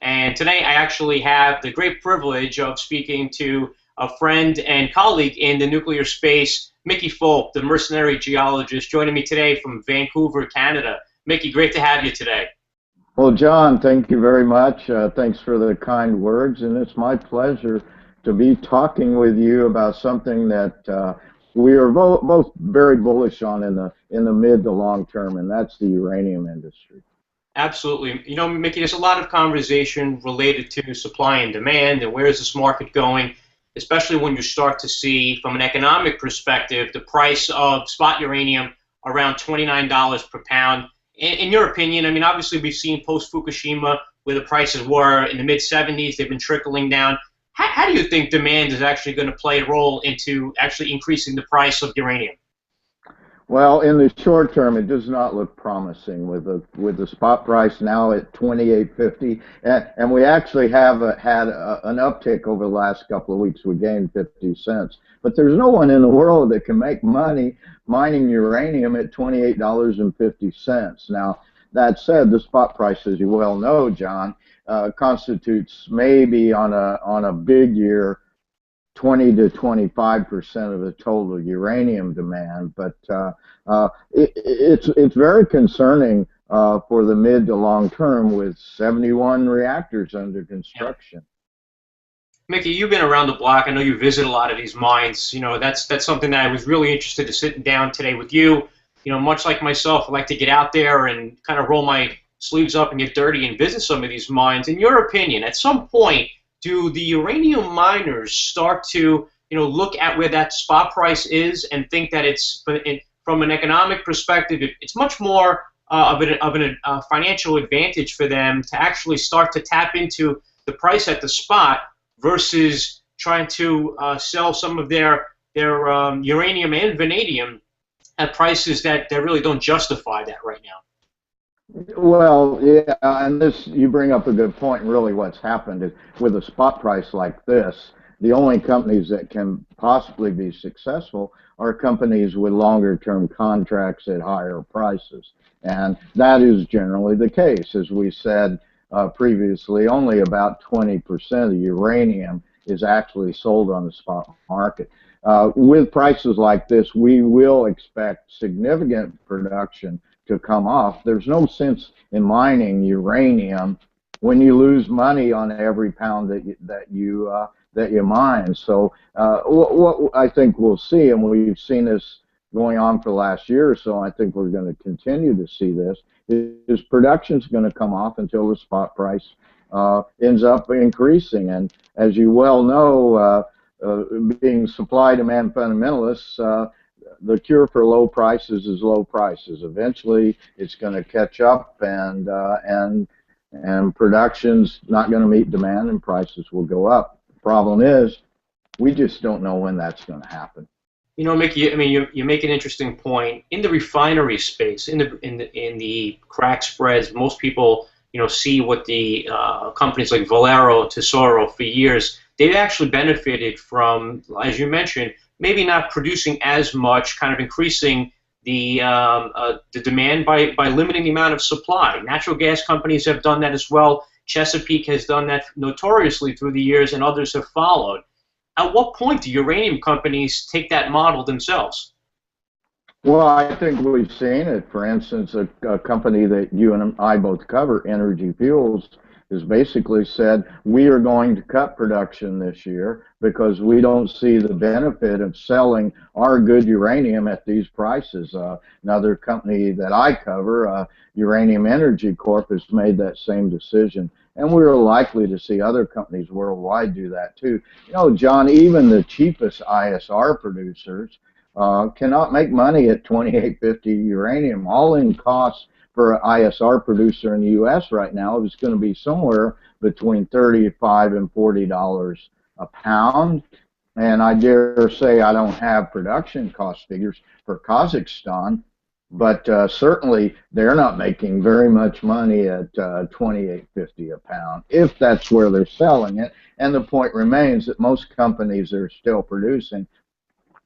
And today I actually have the great privilege of speaking to a friend and colleague in the nuclear space, Mickey Folk, the Mercenary Geologist, joining me today from Vancouver, Canada. Mickey, great to have you today. Well, John, thank you very much. Thanks for the kind words, and it's my pleasure to be talking with you about something that we are both very bullish on in the mid to long term, and that's the uranium industry. Absolutely. You know, Mickey, there's a lot of conversation related to supply and demand and where is this market going, especially when you start to see, from an economic perspective, the price of spot uranium around $29 per pound. In your opinion, I mean, obviously we've seen post-Fukushima where the prices were in the mid-70s. They've been trickling down. How do you think demand is actually going to play a role into actually increasing the price of uranium? Well, in the short term, it does not look promising with the spot price now at 28.50, and we actually have had an uptick over the last couple of weeks. We gained 50 cents, but there's no one in the world that can make money mining uranium at $28.50. Now, that said, the spot price, as you well know, John, constitutes maybe on a big year 20 to 25% of the total uranium demand, but it's very concerning for the mid to long term with 71 reactors under construction. Mickey, you've been around the block. I know you visit a lot of these mines. You know, that's something that I was really interested in sitting down today with you. You know, much like myself, I like to get out there and kind of roll my sleeves up and get dirty and visit some of these mines. In your opinion, at some point, do the uranium miners start to, look at where that spot price is and think that it's, from an economic perspective, it's much more of a financial advantage for them to actually start to tap into the price at the spot versus trying to sell some of their uranium and vanadium at prices that really don't justify that right now? Well, yeah, and you bring up a good point. Really, what's happened is with a spot price like this, the only companies that can possibly be successful are companies with longer-term contracts at higher prices, and that is generally the case. As we said previously, only about 20% of the uranium is actually sold on the spot market. With prices like this, we will expect significant production to come off. There's no sense in mining uranium when you lose money on every pound that you mine. So what I think we'll see, and we've seen this going on for the last year or so, I think we're going to continue to see this, is production's going to come off until the spot price ends up increasing. And as you well know, being supply-demand fundamentalists, the cure for low prices is low prices. Eventually, it's going to catch up, and production's not going to meet demand, and prices will go up. The problem is, we just don't know when that's going to happen. You know, Mickey, I mean, you make an interesting point. In the refinery space, in the crack spreads, most people, see what the companies like Valero, Tesoro, for years, they've actually benefited from, as you mentioned, maybe not producing as much, kind of increasing the demand by limiting the amount of supply. Natural gas companies have done that as well. Chesapeake has done that notoriously through the years, and others have followed. At what point do uranium companies take that model themselves? Well, I think we've seen it. For instance, a company that you and I both cover, Energy Fuels, has basically said, we are going to cut production this year because we don't see the benefit of selling our good uranium at these prices. Another company that I cover, Uranium Energy Corp, has made that same decision. And we're likely to see other companies worldwide do that too. You know, John, even the cheapest ISR producers cannot make money at 28.50 uranium. All-in costs for an ISR producer in the U.S. right now is going to be somewhere between $35 and $40 a pound. And I dare say I don't have production cost figures for Kazakhstan, but certainly they're not making very much money at $28.50 a pound, if that's where they're selling it. And the point remains that most companies that are still producing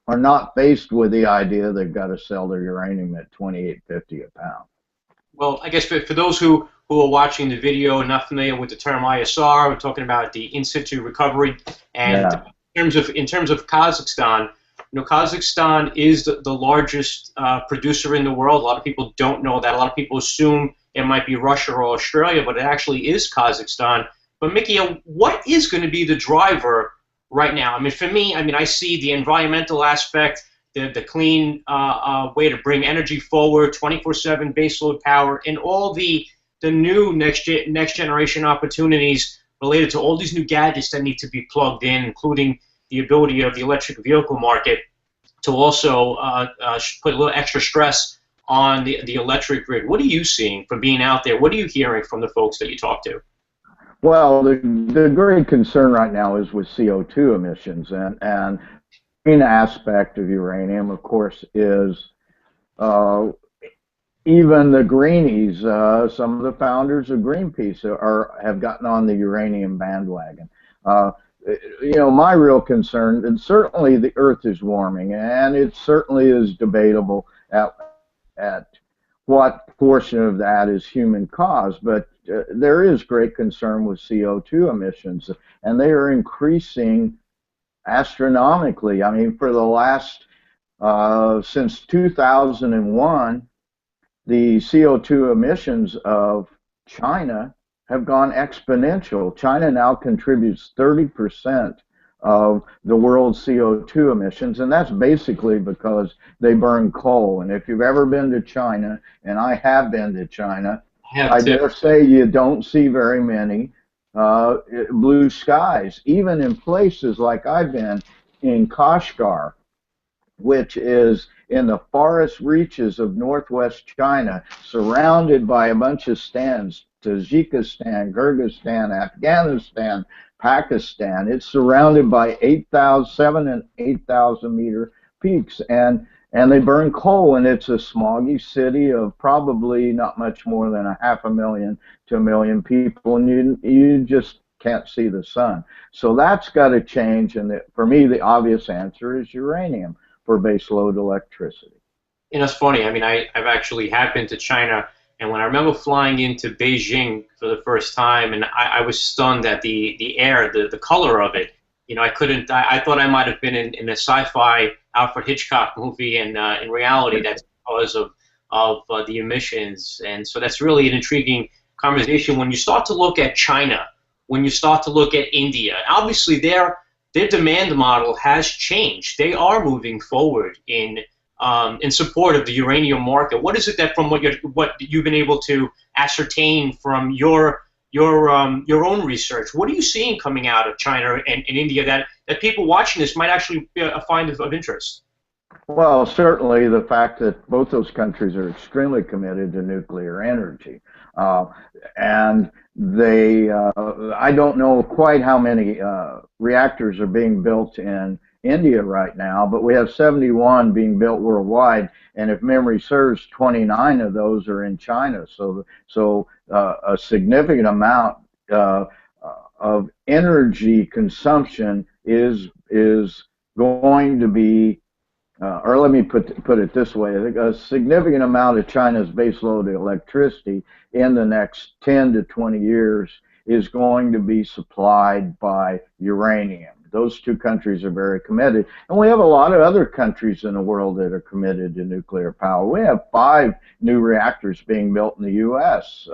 are not faced with the idea they've got to sell their uranium at $28.50 a pound. Well, I guess for those who are watching the video and not familiar with the term ISR, we're talking about the in situ recovery. And Yeah. in terms of Kazakhstan, Kazakhstan is the largest producer in the world. A lot of people don't know that. A lot of people assume it might be Russia or Australia, but it actually is Kazakhstan. But Mickey, what is going to be the driver right now? I mean, for me, I mean, I see the environmental aspect, the clean way to bring energy forward, 24/7 baseload power, and all the new next generation opportunities related to all these new gadgets that need to be plugged in, including the ability of the electric vehicle market to also put a little extra stress on the electric grid. What are you seeing from being out there? What are you hearing from the folks that you talk to? Well, the great concern right now is with CO2 emissions, and the main aspect of uranium, of course, is uh, even the greenies. Some of the founders of Greenpeace have gotten on the uranium bandwagon. Uh, my real concern, and certainly the Earth is warming, and it certainly is debatable at what portion of that is human caused, but there is great concern with CO2 emissions, and they are increasing astronomically. I mean, for the last, since 2001, the CO2 emissions of China have gone exponential. China now contributes 30% of the world's CO2 emissions, and that's basically because they burn coal. And if you've ever been to China, and I have been to China, I have I to. dare say you don't see very many blue skies, even in places like I've been in Kashgar, which is in the forest reaches of northwest China, surrounded by a bunch of stands, Tajikistan, Kyrgyzstan, Afghanistan, Pakistan. It's surrounded by 8,000, and 8,000 meter peaks, and they burn coal, and it's a smoggy city of probably not much more than a half a million to a million people, and you just can't see the sun. So that's got to change, and for me, the obvious answer is uranium for baseload electricity. It's funny. I mean, I've actually have been to China, and when I remember flying into Beijing for the first time, and I was stunned at the air, the color of it. I couldn't. I thought I might have been in a sci-fi Alfred Hitchcock movie, and in reality, that's because of the emissions. And so that's really an intriguing conversation when you start to look at China, when you start to look at India. Obviously, their demand model has changed. They are moving forward in support of the uranium market. What is it that, from what you've been able to ascertain from your own research, what are you seeing coming out of China and India that people watching this might actually find of interest? Well, certainly the fact that both those countries are extremely committed to nuclear energy. Uh, and I don't know quite how many reactors are being built in India right now, but we have 71 being built worldwide, and if memory serves, 29 of those are in China. So a significant amount of energy consumption is going to be or let me put it this way: I think a significant amount of China's baseload electricity in the next 10 to 20 years is going to be supplied by uranium. Those two countries are very committed, and we have a lot of other countries in the world that are committed to nuclear power. We have 5 new reactors being built in the U.S.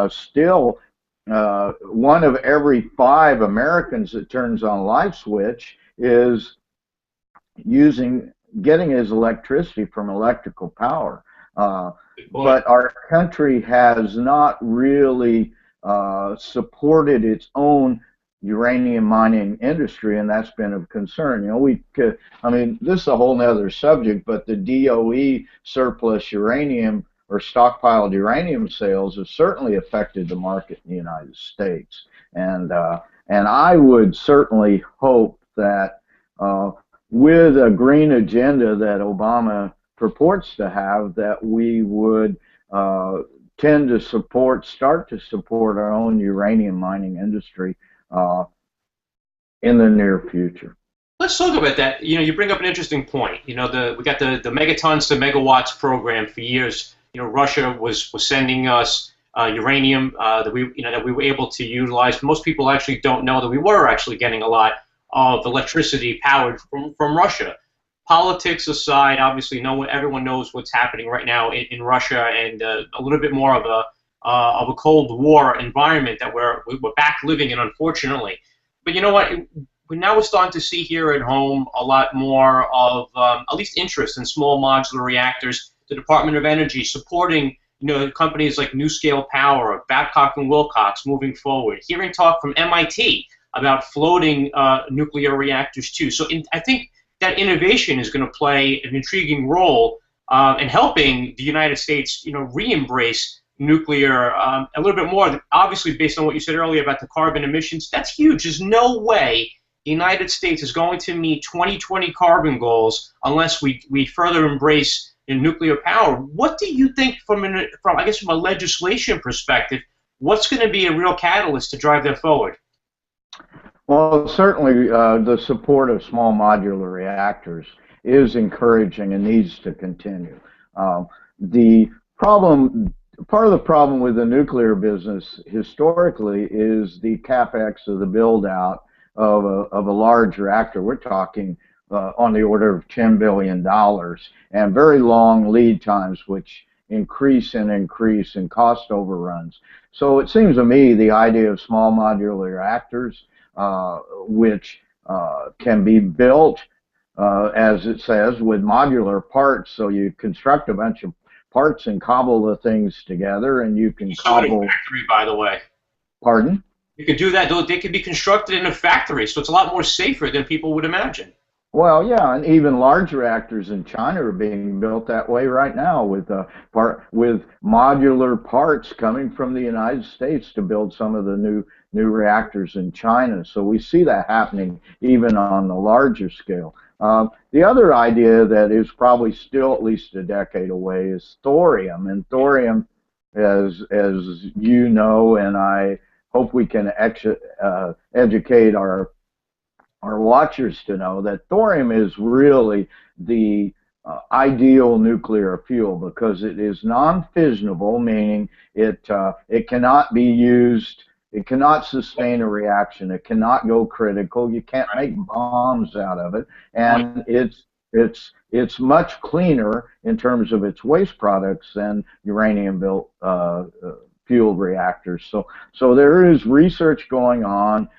Still, one of every 5 Americans that turns on a light switch is getting his electricity from electrical power. But our country has not really supported its own uranium mining industry, and that's been of concern. I mean, this is a whole nother subject, but the DOE surplus uranium or stockpiled uranium sales have certainly affected the market in the United States. And I would certainly hope that with a green agenda that Obama purports to have, that we would start to support our own uranium mining industry in the near future. Let's talk about that. You bring up an interesting point. We got the megatons to megawatts program for years Russia was sending us uranium that we were able to utilize. Most people actually don't know that we were actually getting a lot of electricity powered from Russia. Politics aside, obviously, everyone knows what's happening right now in Russia, and a little bit more of a Cold War environment that we're back living in, unfortunately. But you know what? We're starting to see here at home a lot more of at least interest in small modular reactors. The Department of Energy supporting companies like NuScale Power, Babcock and Wilcox moving forward. Hearing talk from MIT about floating nuclear reactors too. So I think that innovation is going to play an intriguing role in helping the United States, re-embrace nuclear a little bit more. Obviously, based on what you said earlier about the carbon emissions, that's huge. There's no way the United States is going to meet 2020 carbon goals unless we further embrace nuclear power. What do you think from a legislation perspective? What's going to be a real catalyst to drive that forward? Well, certainly the support of small modular reactors is encouraging and needs to continue. The problem, part of the problem with the nuclear business historically is the capex of the build out of a large reactor. We're talking on the order of $10 billion and very long lead times, which increase and cost overruns. So it seems to me the idea of small modular reactors, which can be built, as it says, with modular parts. So you construct a bunch of parts and cobble the things together, and you can cobble. Factory, by the way. Pardon? You could do that. They could be constructed in a factory, so it's a lot more safer than people would imagine. Well, yeah, and even large reactors in China are being built that way right now with modular parts coming from the United States to build some of the new reactors in China. So we see that happening even on the larger scale. The other idea that is probably still at least a decade away is thorium, and thorium, as you know, and I hope we can educate our watchers to know, that thorium is really the ideal nuclear fuel because it is non-fissionable, meaning it cannot be used, it cannot sustain a reaction, it cannot go critical, you can't make bombs out of it, and it's much cleaner in terms of its waste products than uranium-built fuel reactors. So there is research going on.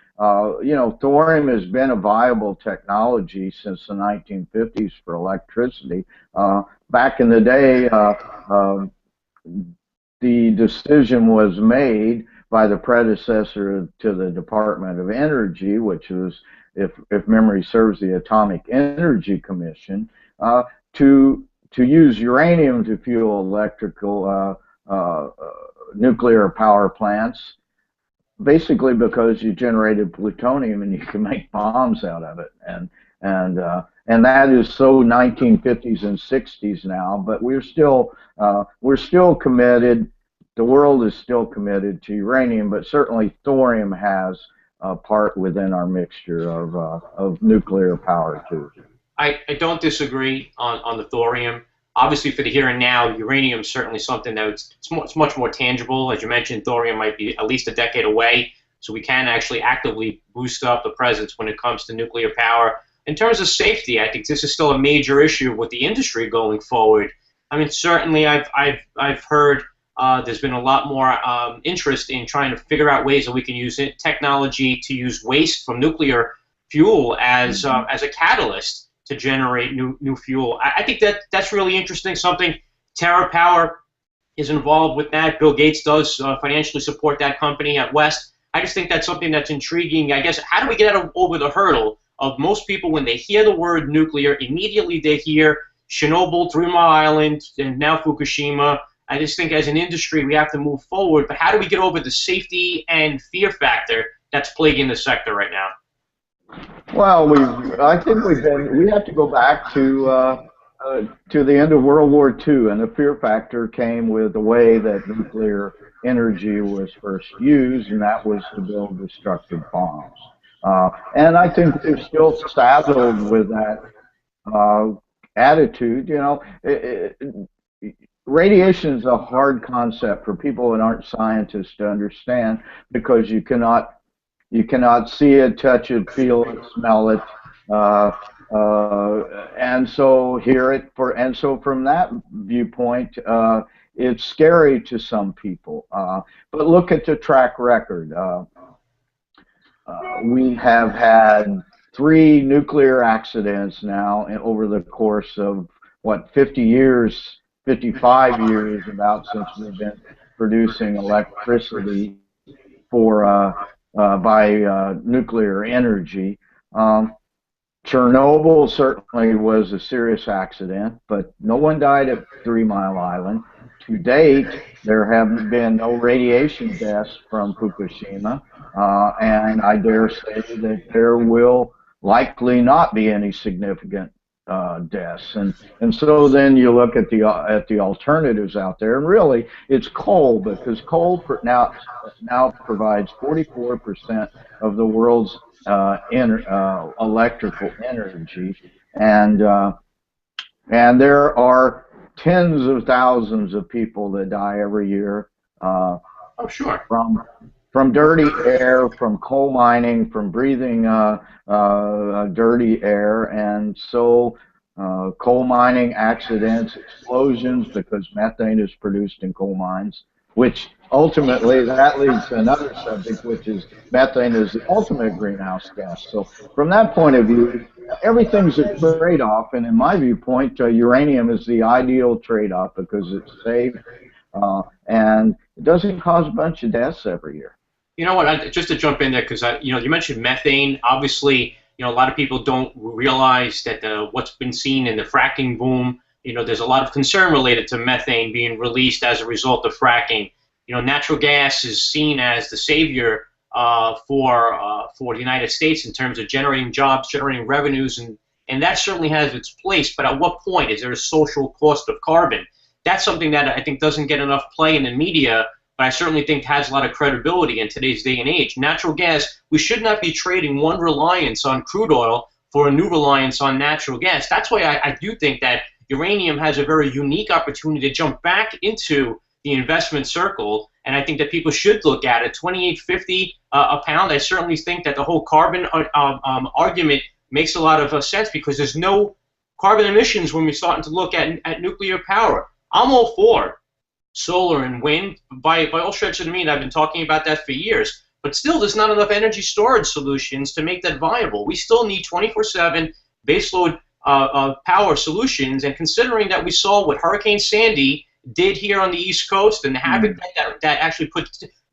Thorium has been a viable technology since the 1950s for electricity. Back in the day, the decision was made by the predecessor to the Department of Energy, which was, if memory serves, the Atomic Energy Commission, to use uranium to fuel electrical nuclear power plants, basically because you generated plutonium and you can make bombs out of it, and that is so 1950s and 60s now. But we're still committed. The world is still committed to uranium, but certainly thorium has a part within our mixture of nuclear power too. I don't disagree on the thorium. Obviously, for the here and now, uranium is certainly something that it's much more tangible. As you mentioned, thorium might be at least a decade away, so we can actually actively boost up the presence when it comes to nuclear power. In terms of safety, I think this is still a major issue with the industry going forward. I mean, certainly I've heard there's been a lot more interest in trying to figure out ways that we can use technology to use waste from nuclear fuel as a catalyst to generate new fuel. I think that's really interesting. Something TerraPower is involved with that. Bill Gates does financially support that company at West. I just think that's something that's intriguing. I guess, how do we get over the hurdle of most people when they hear the word nuclear, immediately they hear Chernobyl, 3 Mile Island, and now Fukushima. I just think as an industry we have to move forward, but how do we get over the safety and fear factor that's plaguing the sector right now? Well, I think we have to go back to the end of World War II, and the fear factor came with the way that nuclear energy was first used, and that was to build destructive bombs. And I think they're still saddled with that attitude. radiation is a hard concept for people that aren't scientists to understand because you cannot see it, touch it, feel it, smell it, uh, and so hear it. And so from that viewpoint, it's scary to some people. But look at the track record. We have had three nuclear accidents now over the course of what 50 years, 55 years about since we've been producing electricity for by nuclear energy. Um, Chernobyl certainly was a serious accident, but no one died at 3 Mile Island. To date, there have been no radiation deaths from Fukushima, and I dare say that there will likely not be any significant deaths. And so then you look at the alternatives out there, and really it's coal because coal now provides 44% of the world's electrical energy, and and there are tens of thousands of people that die every year Oh, sure. from dirty air, from coal mining, from breathing dirty air, and so coal mining accidents, explosions, because methane is produced in coal mines, which ultimately that leads to another subject, which is methane is the ultimate greenhouse gas. So from that point of view, everything's a trade-off, and in my viewpoint, uranium is the ideal trade-off because it's safe and it doesn't cause a bunch of deaths every year. You know what? Just to jump in there, because you mentioned methane. Obviously, a lot of people don't realize that what's been seen in the fracking boom. There's a lot of concern related to methane being released as a result of fracking. Natural gas is seen as the savior for the United States in terms of generating jobs, generating revenues, and that certainly has its place. But at what point is there a social cost of carbon? That's something that I think doesn't get enough play in the media, but I certainly think has a lot of credibility in today's day and age. Natural gas, we should not be trading one reliance on crude oil for a new reliance on natural gas. That's why I do think that uranium has a very unique opportunity to jump back into the investment circle, and I think that people should look at it. $28.50 a pound. I certainly think that the whole carbon argument makes a lot of sense because there's no carbon emissions when we're starting to look at nuclear power. I'm all for solar and wind. By all stretches of the mean, I've been talking about that for years. But still, there's not enough energy storage solutions to make that viable. We still need 24/7 baseload power solutions. And considering that we saw what Hurricane Sandy did here on the East Coast and the havoc that actually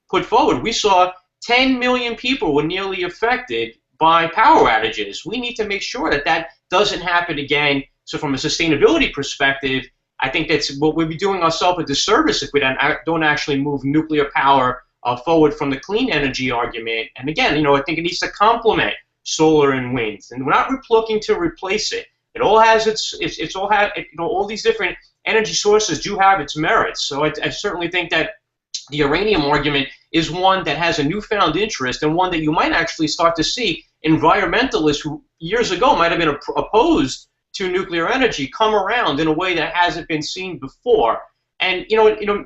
put forward, we saw 10 million people were nearly affected by power outages. We need to make sure that that doesn't happen again. So from a sustainability perspective, I think that's what we'd be doing ourselves a disservice if we don't actually move nuclear power forward from the clean energy argument. And again, I think it needs to complement solar and wind, and we're not looking to replace it. It all has all these different energy sources do have its merits. So I certainly think that the uranium argument is one that has a newfound interest and one that you might actually start to see environmentalists who years ago might have been opposed to nuclear energy come around in a way that hasn't been seen before. And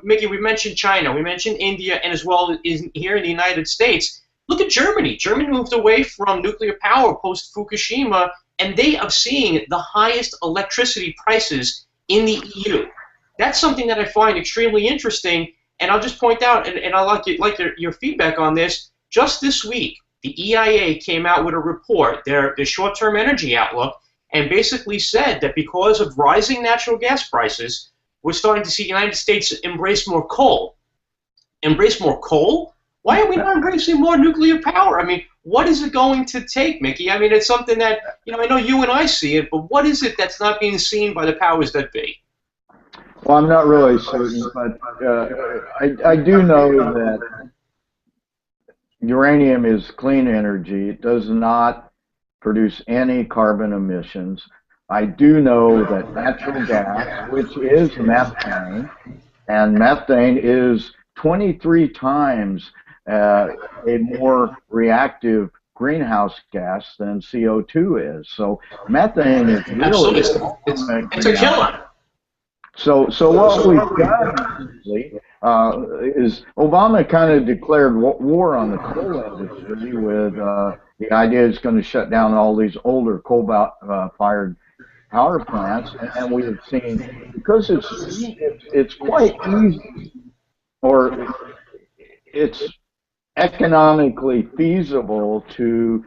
Mickey, we mentioned China, we mentioned India, and as well as here in the United States. Look at Germany. Germany moved away from nuclear power post Fukushima, and they are seeing the highest electricity prices in the EU. That's something that I find extremely interesting. And I'll just point out, and I like your feedback on this. Just this week, the EIA came out with a report, their short-term energy outlook, and basically said that because of rising natural gas prices, we're starting to see the United States embrace more coal. Embrace more coal? Why are we not embracing more nuclear power? I mean, what is it going to take, Mickey? I mean, it's something that, I know you and I see it, but what is it that's not being seen by the powers that be? Well, I'm not really certain, but I do know that uranium is clean energy. It does not produce any carbon emissions. I do know that natural gas, which is methane, and methane is 23 times a more reactive greenhouse gas than CO2 is. So methane is really Absolutely. It's a killer. So what we've done recently is Obama kind of declared war on the coal industry with the idea it's going to shut down all these older coal-fired power plants, and we have seen because it's quite easy, or it's economically feasible to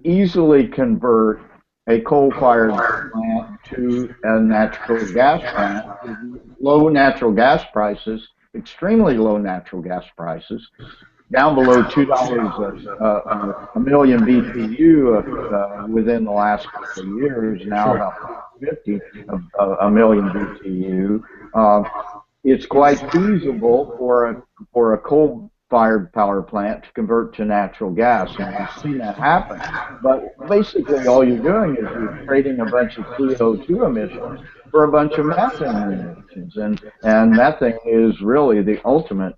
easily convert a coal-fired plant to a natural gas plant with low natural gas prices, extremely low natural gas prices, down below $2 a million BTU within the last couple of years, now Sure. about 50 a million BTU. It's quite feasible for a coal-fired power plant to convert to natural gas, and we've seen that happen. But basically, all you're doing is you're trading a bunch of CO2 emissions for a bunch of methane emissions, and methane is really the ultimate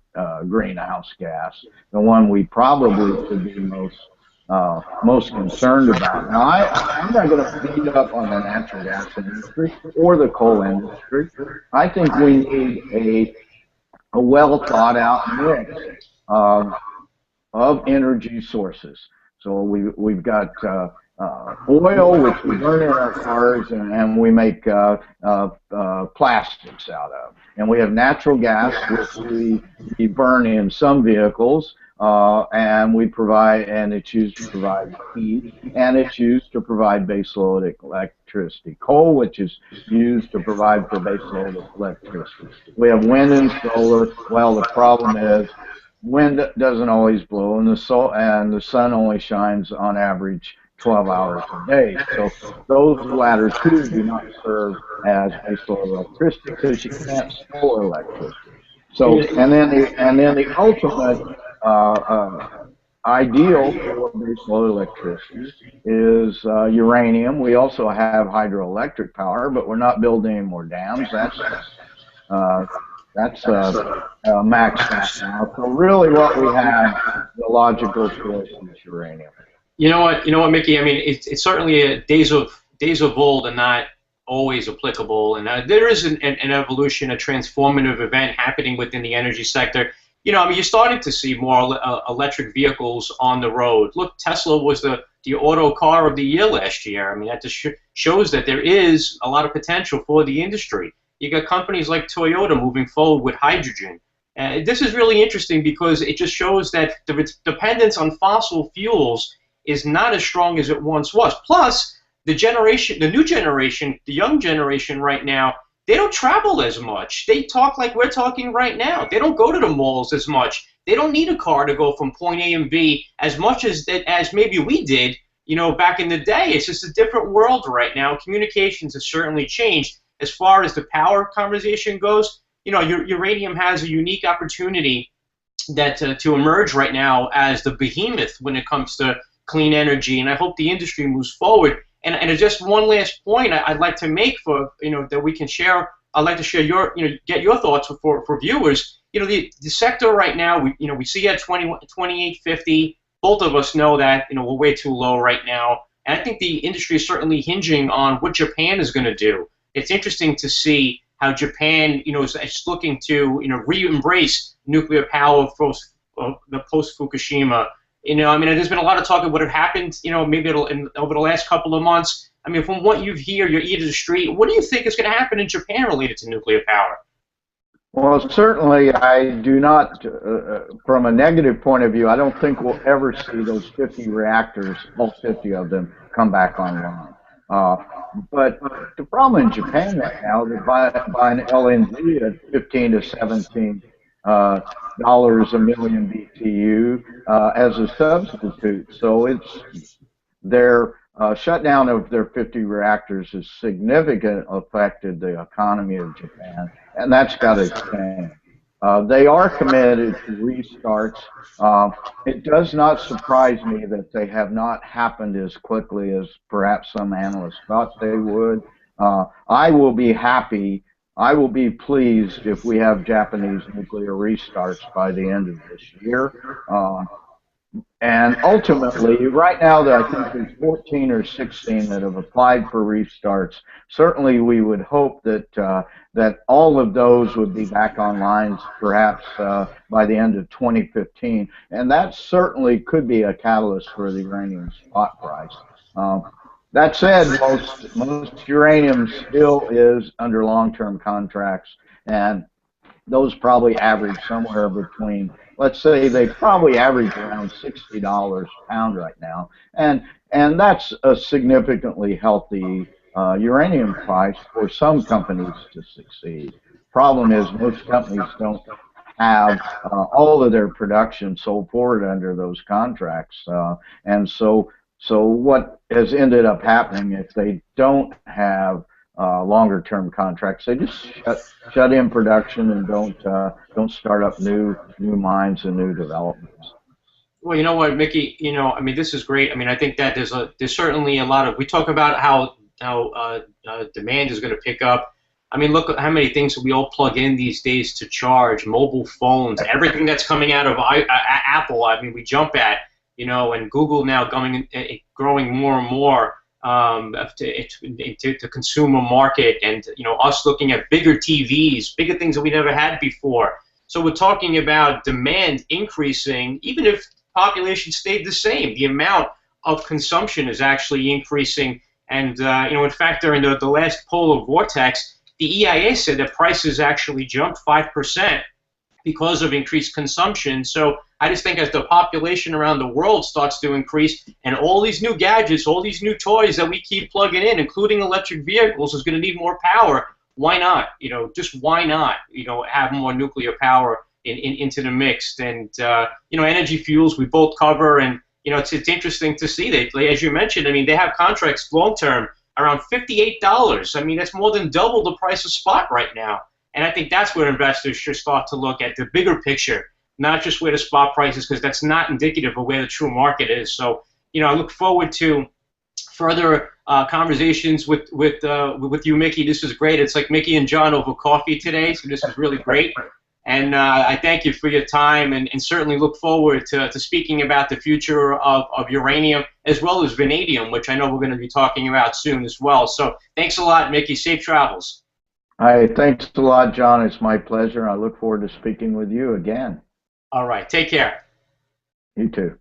greenhouse gas, the one we probably should be most concerned about. Now, I'm not going to beat up on the natural gas industry or the coal industry. I think we need a well thought out mix of, of energy sources. So we've got oil, which we burn in our cars, and we make plastics out of. And we have natural gas, which we burn in some vehicles, and we provide, and it's used to provide heat, and it's used to provide baseload electricity. Coal, which is used to provide for baseload electricity. We have wind and solar. Well, the problem is wind doesn't always blow, and the sun only shines on average 12 hours a day. So those latter two do not serve as baseload electricity because you can't store electricity. So and then the ultimate ideal for baseload electricity is uranium. We also have hydroelectric power, but we're not building any more dams. Uh, that's maxed out. So really, what we have, the logical choice is uranium. You know what, Mickey? I mean, it's certainly days of old and not always applicable. And there is an evolution, a transformative event happening within the energy sector. You know, I mean, you're starting to see more electric vehicles on the road. Look, Tesla was the auto car of the year last year. I mean, that just shows that there is a lot of potential for the industry. You got companies like Toyota moving forward with hydrogen. This is really interesting because it just shows that the dependence on fossil fuels is not as strong as it once was. Plus, the new generation, the young generation right now, they don't travel as much. They talk like we're talking right now. They don't go to the malls as much. They don't need a car to go from point A and B as much as maybe we did, you know, back in the day. It's just a different world right now. Communications have certainly changed. As far as the power conversation goes, you know, uranium has a unique opportunity that to emerge right now as the behemoth when it comes to clean energy, and I hope the industry moves forward. And just one last point I'd like to make for, you know, that we can share. I'd like to share your, you know, get your thoughts for viewers. You know, the sector right now, we see at 28.50. Both of us know that, you know, we're way too low right now, and I think the industry is certainly hinging on what Japan is going to do. It's interesting to see how Japan, you know, is looking to, you know, re-embrace nuclear power the post-Fukushima. You know, I mean, there's been a lot of talk of what had happened, you know, maybe over the last couple of months. I mean, from what you hear, your ear to the street, what do you think is going to happen in Japan related to nuclear power? Well, certainly, I do not, from a negative point of view, I don't think we'll ever see those 50 reactors, all 50 of them, come back online. Uh, but the problem in Japan right now, they're buying LNG at 15 to 17 dollars a million BTU as a substitute. So their shutdown of their 50 reactors has significantly affected the economy of Japan, and that's got to change. They are committed to restarts. It does not surprise me that they have not happened as quickly as perhaps some analysts thought they would. I will be happy, I will be pleased if we have Japanese nuclear restarts by the end of this year. And ultimately, right now, I think there's 14 or 16 that have applied for restarts. Certainly, we would hope that that all of those would be back online, perhaps by the end of 2015, and that certainly could be a catalyst for the uranium spot price. Um, that said, most uranium still is under long-term contracts, and those probably average somewhere between, let's say they probably average around $60 a pound right now, and that's a significantly healthy uranium price for some companies to succeed. Problem is most companies don't have all of their production sold forward under those contracts, and so what has ended up happening if they don't have longer term contracts, they just shut in production and don't start up new mines and new developments. Well, you know what, Mickey? I mean, this is great. I mean, I think that there's certainly a lot of we talk about how demand is going to pick up. I mean, look at how many things we all plug in these days to charge, mobile phones, everything that's coming out of Apple. I mean, we jump at, and Google now growing more and more to the consumer market, and us looking at bigger TVs, bigger things that we never had before. So we're talking about demand increasing, even if population stayed the same. The amount of consumption is actually increasing. And, in fact, during the last polar vortex, the EIA said that prices actually jumped 5% because of increased consumption. So I just think as the population around the world starts to increase and all these new gadgets, all these new toys that we keep plugging in, including electric vehicles, is going to need more power. Why not? Just why not? Have more nuclear power into the mix. And energy fuels we both cover, and it's interesting to see that, as you mentioned. I mean, they have contracts long term around $58. I mean, that's more than double the price of spot right now. And I think that's where investors should start to look at the bigger picture, not just where the spot price is, because that's not indicative of where the true market is. So, I look forward to further conversations with you, Mickey. This is great. It's like Mickey and John over coffee today, so this is really great. And I thank you for your time, and certainly look forward to speaking about the future of uranium as well as vanadium, which I know we're going to be talking about soon as well. So thanks a lot, Mickey. Safe travels. Hi, thanks a lot, John. It's my pleasure. I look forward to speaking with you again. All right. Take care. You too.